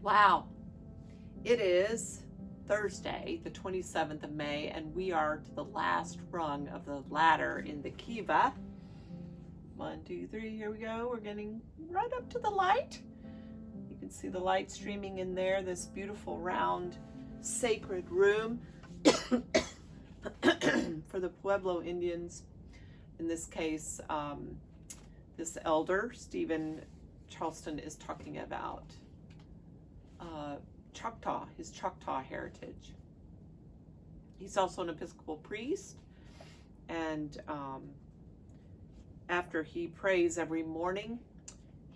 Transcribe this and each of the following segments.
Wow. It is Thursday, the 27th of May, and we are to the last rung of the ladder in the Kiva. 1, 2, 3, here we go. We're getting right up to the light. You can see the light streaming in there, this beautiful round sacred room for the Pueblo Indians. In this case, this elder, Stephen Charleston, is talking about Choctaw, his Choctaw heritage. He's also an Episcopal priest, and after he prays every morning,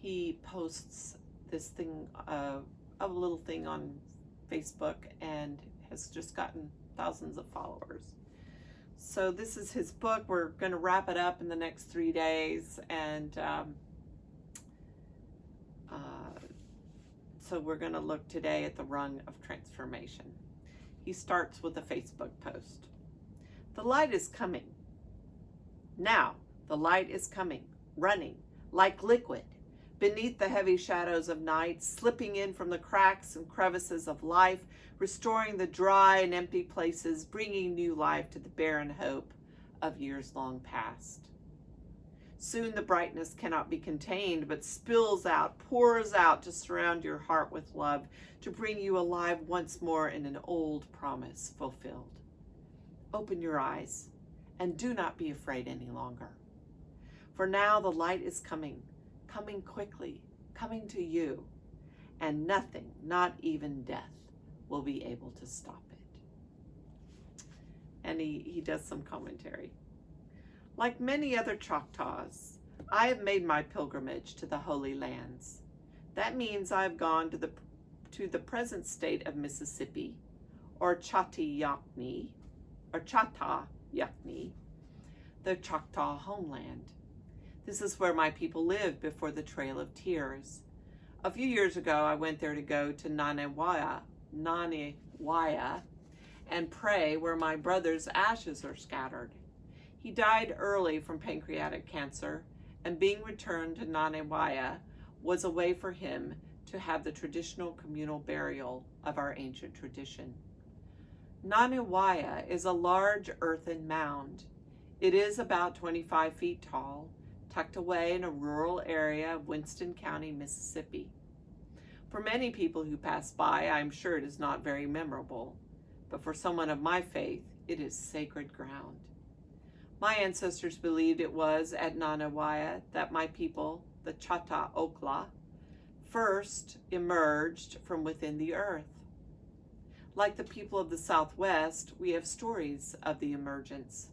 he posts this thing, a little thing on Facebook, and has just gotten thousands of followers. So this is his book. We're going to wrap it up in the next 3 days, and so we're going to look today at the rung of transformation. He starts with a Facebook post. The light is coming. Now, the light is coming, running, like liquid, beneath the heavy shadows of night, slipping in from the cracks and crevices of life, restoring the dry and empty places, bringing new life to the barren hope of years long past. Soon the brightness cannot be contained, but spills out, pours out to surround your heart with love, to bring you alive once more in an old promise fulfilled. Open your eyes and do not be afraid any longer. For now the light is coming, coming quickly, coming to you, and nothing, not even death, will be able to stop it. And he does some commentary. Like many other Choctaws, I have made my pilgrimage to the Holy Lands. That means I have gone to the present state of Mississippi, or Chattahoochee, the Choctaw homeland. This is where my people lived before the Trail of Tears. A few years ago, I went there to go to Nanewiah, and pray where my brother's ashes are scattered. He died early from pancreatic cancer, and being returned to Nanewiah was a way for him to have the traditional communal burial of our ancient tradition. Nanewiah is a large earthen mound. It is about 25 feet tall, tucked away in a rural area of Winston County, Mississippi. For many people who pass by, I'm sure it is not very memorable, but for someone of my faith, it is sacred ground. My ancestors believed it was at Nanewiah that my people, the Chattahoochee, first emerged from within the earth. Like the people of the Southwest, we have stories of the emergence.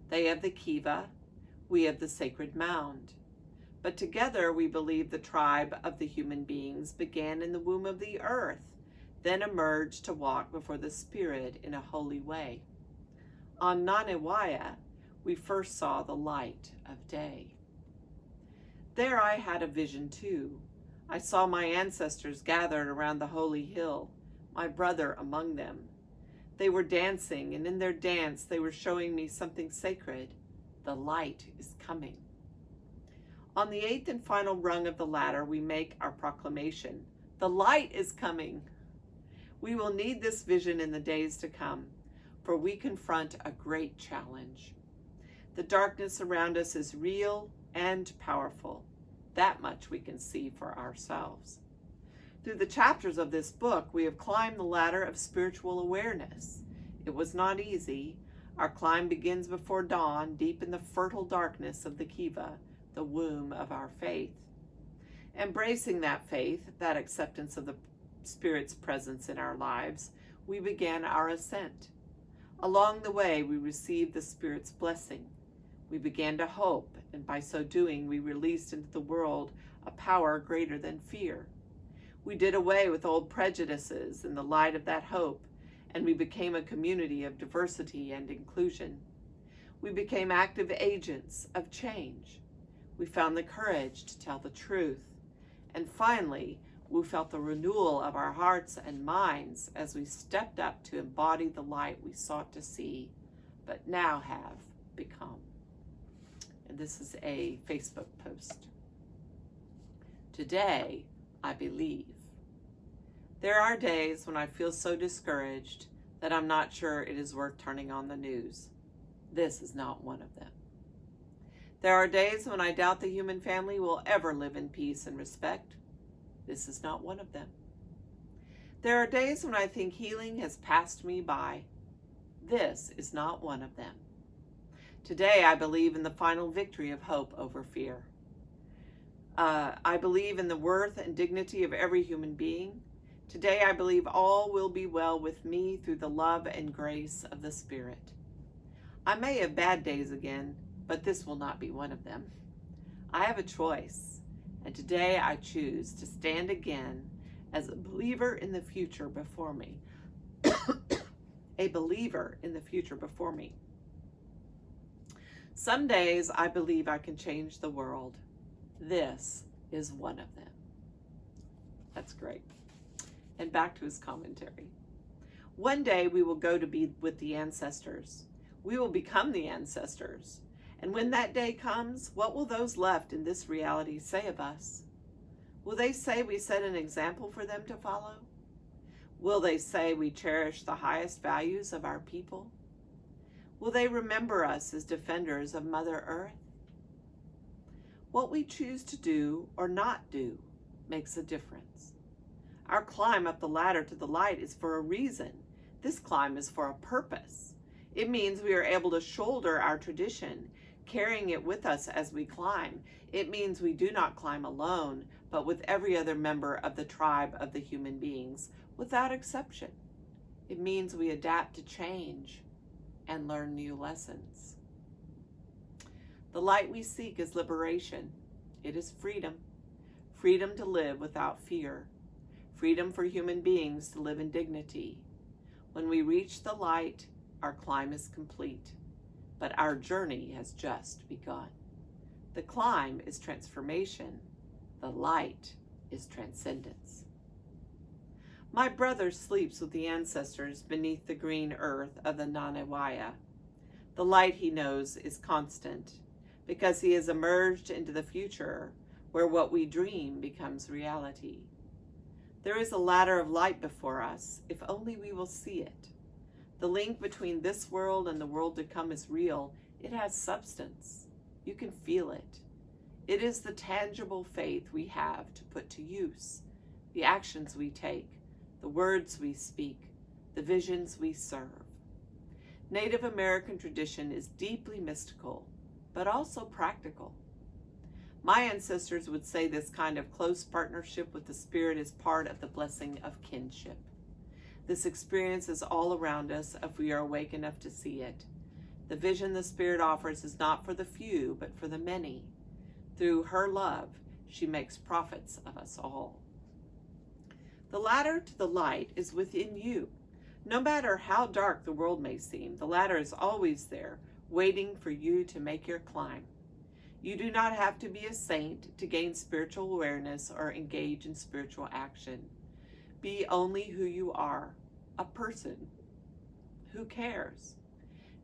They have the Kiva, we have the sacred mound. But together we believe the tribe of the human beings began in the womb of the earth, then emerged to walk before the Spirit in a holy way. On Nanewiah, we first saw the light of day. There I had a vision too. I saw my ancestors gathered around the holy hill, my brother among them. They were dancing, and in their dance they were showing me something sacred. The light is coming. On the 8th and final rung of the ladder, we make our proclamation. The light is coming. We will need this vision in the days to come, for we confront a great challenge. The darkness around us is real and powerful. That much we can see for ourselves. Through the chapters of this book, we have climbed the ladder of spiritual awareness. It was not easy. Our climb begins before dawn, deep in the fertile darkness of the Kiva, the womb of our faith. Embracing that faith, that acceptance of the Spirit's presence in our lives, we began our ascent. Along the way, we received the Spirit's blessing. We began to hope, and by so doing, we released into the world a power greater than fear. We did away with old prejudices in the light of that hope, and we became a community of diversity and inclusion. We became active agents of change. We found the courage to tell the truth. And finally, we felt the renewal of our hearts and minds as we stepped up to embody the light we sought to see, but now have become. And this is a Facebook post. Today, I believe. There are days when I feel so discouraged that I'm not sure it is worth turning on the news. This is not one of them. There are days when I doubt the human family will ever live in peace and respect. This is not one of them. There are days when I think healing has passed me by. This is not one of them. Today I believe in the final victory of hope over fear. I believe in the worth and dignity of every human being. Today I believe all will be well with me through the love and grace of the Spirit. I may have bad days again, but this will not be one of them. I have a choice, and today I choose to stand again as a believer in the future before me. A believer in the future before me. Some days I believe I can change the world. This is one of them. That's great. And back to his commentary. One day we will go to be with the ancestors. We will become the ancestors. And when that day comes, what will those left in this reality say of us? Will they say we set an example for them to follow? Will they say we cherish the highest values of our people? Will they remember us as defenders of Mother Earth? What we choose to do or not do makes a difference. Our climb up the ladder to the light is for a reason. This climb is for a purpose. It means we are able to shoulder our tradition, carrying it with us as we climb. It means we do not climb alone, but with every other member of the tribe of the human beings, without exception. It means we adapt to change and learn new lessons. The light we seek is liberation. It is freedom. Freedom to live without fear. Freedom for human beings to live in dignity. When we reach the light, our climb is complete, but our journey has just begun. The climb is transformation. The light is transcendence. My brother sleeps with the ancestors beneath the green earth of the Nanewaya. The light he knows is constant because he has emerged into the future where what we dream becomes reality. There is a ladder of light before us, if only we will see it. The link between this world and the world to come is real. It has substance. You can feel it. It is the tangible faith we have to put to use, the actions we take, the words we speak, the visions we serve. Native American tradition is deeply mystical, but also practical. My ancestors would say this kind of close partnership with the Spirit is part of the blessing of kinship. This experience is all around us if we are awake enough to see it. The vision the Spirit offers is not for the few, but for the many. Through her love, she makes prophets of us all. The ladder to the light is within you. No matter how dark the world may seem, the ladder is always there, waiting for you to make your climb. You do not have to be a saint to gain spiritual awareness or engage in spiritual action. Be only who you are, a person. Who cares?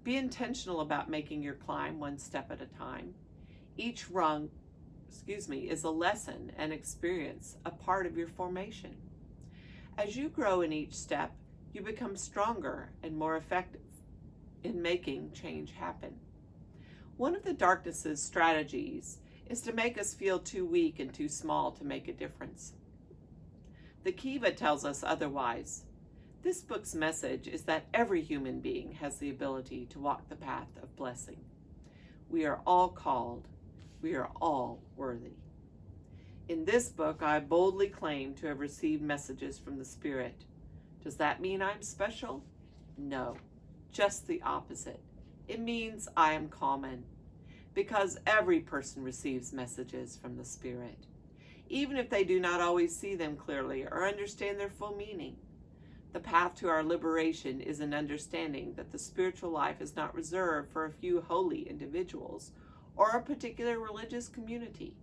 Be intentional about making your climb one step at a time. Each rung, is a lesson and experience, a part of your formation. As you grow in each step, you become stronger and more effective in making change happen. One of the darkness's strategies is to make us feel too weak and too small to make a difference. The Kiva tells us otherwise. This book's message is that every human being has the ability to walk the path of blessing. We are all called. We are all worthy. In this book, I boldly claim to have received messages from the Spirit. Does that mean I'm special? No, just the opposite. It means I am common, because every person receives messages from the Spirit, even if they do not always see them clearly or understand their full meaning. The path to our liberation is an understanding that the spiritual life is not reserved for a few holy individuals or a particular religious community.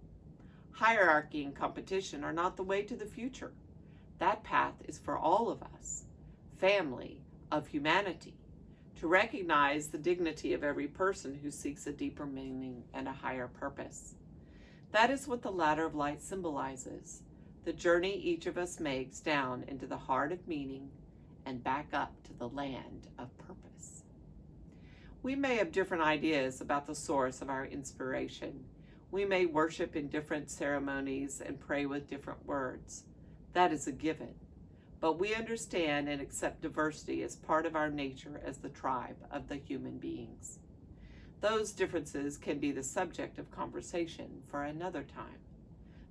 Hierarchy and competition are not the way to the future. That path is for all of us, family of humanity, to recognize the dignity of every person who seeks a deeper meaning and a higher purpose. That is what the ladder of light symbolizes. the journey each of us makes down into the heart of meaning and back up to the land of purpose. We may have different ideas about the source of our inspiration. We may worship in different ceremonies and pray with different words. That is a given. But we understand and accept diversity as part of our nature as the tribe of the human beings. Those differences can be the subject of conversation for another time.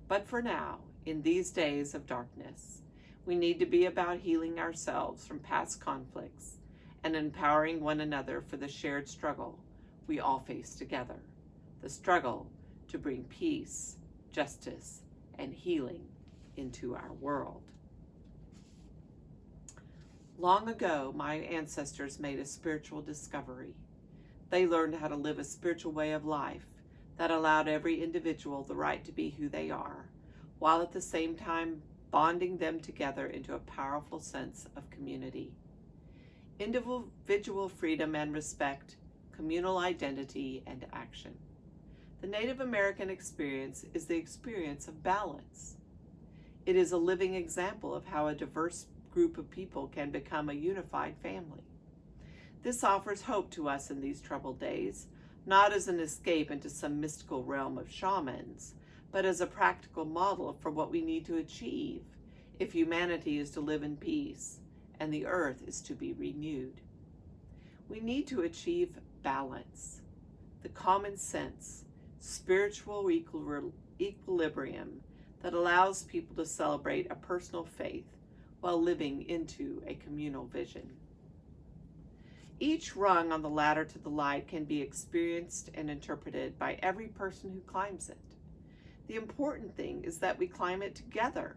But for now, in these days of darkness, we need to be about healing ourselves from past conflicts and empowering one another for the shared struggle we all face together, the struggle to bring peace, justice, and healing into our world. Long ago, my ancestors made a spiritual discovery. They learned how to live a spiritual way of life that allowed every individual the right to be who they are, while at the same time bonding them together into a powerful sense of community. Individual freedom and respect, communal identity, and action. The Native American experience is the experience of balance. It is a living example of how a diverse group of people can become a unified family. This offers hope to us in these troubled days, not as an escape into some mystical realm of shamans, but as a practical model for what we need to achieve if humanity is to live in peace and the earth is to be renewed. We need to achieve balance, the common sense, spiritual equilibrium that allows people to celebrate a personal faith while living into a communal vision. Each rung on the ladder to the light can be experienced and interpreted by every person who climbs it. The important thing is that we climb it together,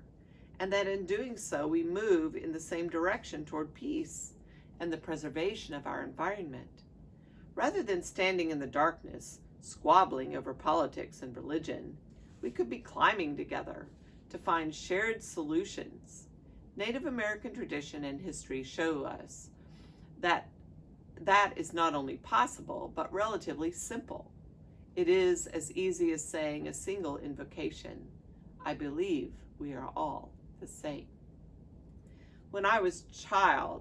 and that in doing so we move in the same direction toward peace and the preservation of our environment. Rather than standing in the darkness, squabbling over politics and religion, we could be climbing together to find shared solutions. Native American tradition and history show us that is not only possible, but relatively simple. It is as easy as saying a single invocation, I believe we are all the same. When I was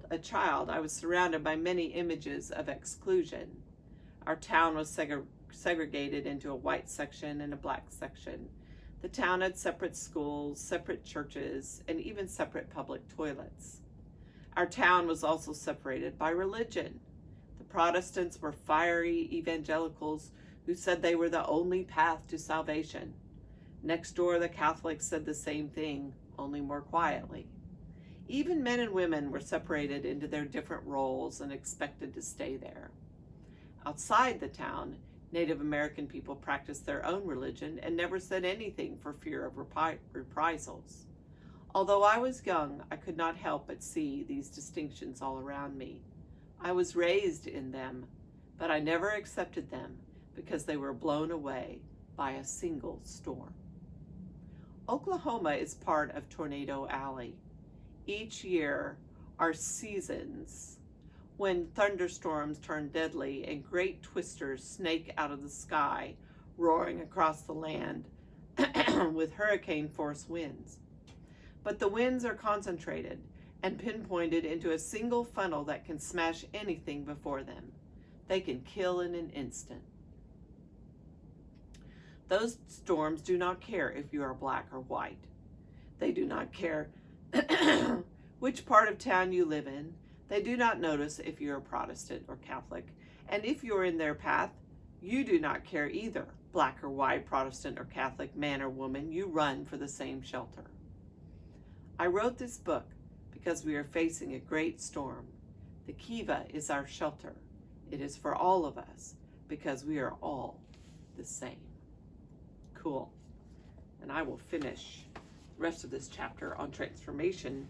a child, I was surrounded by many images of exclusion. Our town was segregated into a white section and a black section. The town had separate schools, separate churches, and even separate public toilets. Our town was also separated by religion. The Protestants were fiery evangelicals who said they were the only path to salvation. Next door, the Catholics said the same thing, only more quietly. Even men and women were separated into their different roles and expected to stay there. Outside the town, Native American people practiced their own religion and never said anything for fear of reprisals. Although I was young, I could not help but see these distinctions all around me. I was raised in them, but I never accepted them because they were blown away by a single storm. Oklahoma is part of Tornado Alley. Each year are seasons when thunderstorms turn deadly and great twisters snake out of the sky, roaring across the land with hurricane-force winds. But the winds are concentrated and pinpointed into a single funnel that can smash anything before them. They can kill in an instant. Those storms do not care if you are black or white. They do not care which part of town you live in. They do not notice if you are Protestant or Catholic. And if you are in their path, you do not care either, black or white, Protestant or Catholic, man or woman. You run for the same shelter. I wrote this book because we are facing a great storm. The Kiva is our shelter. It is for all of us because we are all the same. Cool. And I will finish the rest of this chapter on transformation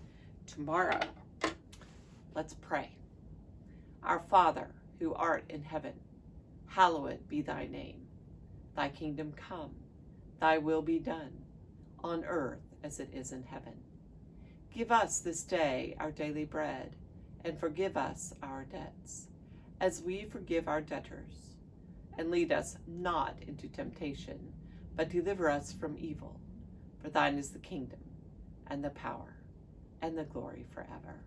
tomorrow. Let's pray. Our Father, who art in heaven, hallowed be thy name. Thy kingdom come, thy will be done, on earth as it is in heaven. Give us this day our daily bread, and forgive us our debts, as we forgive our debtors. And lead us not into temptation, but deliver us from evil. For thine is the kingdom, and the power and the glory forever.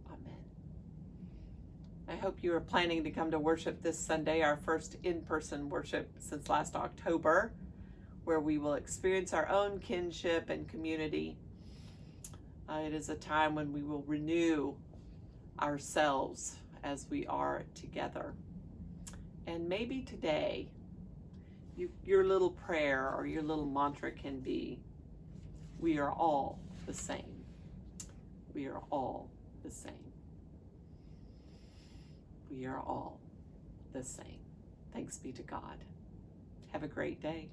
Amen. I hope you are planning to come to worship this Sunday, our first in-person worship since last October, where we will experience our own kinship and community. It is a time when we will renew ourselves as we are together. And maybe today, your little prayer or your little mantra can be, we are all the same. We are all the same. We are all the same. Thanks be to God. Have a great day.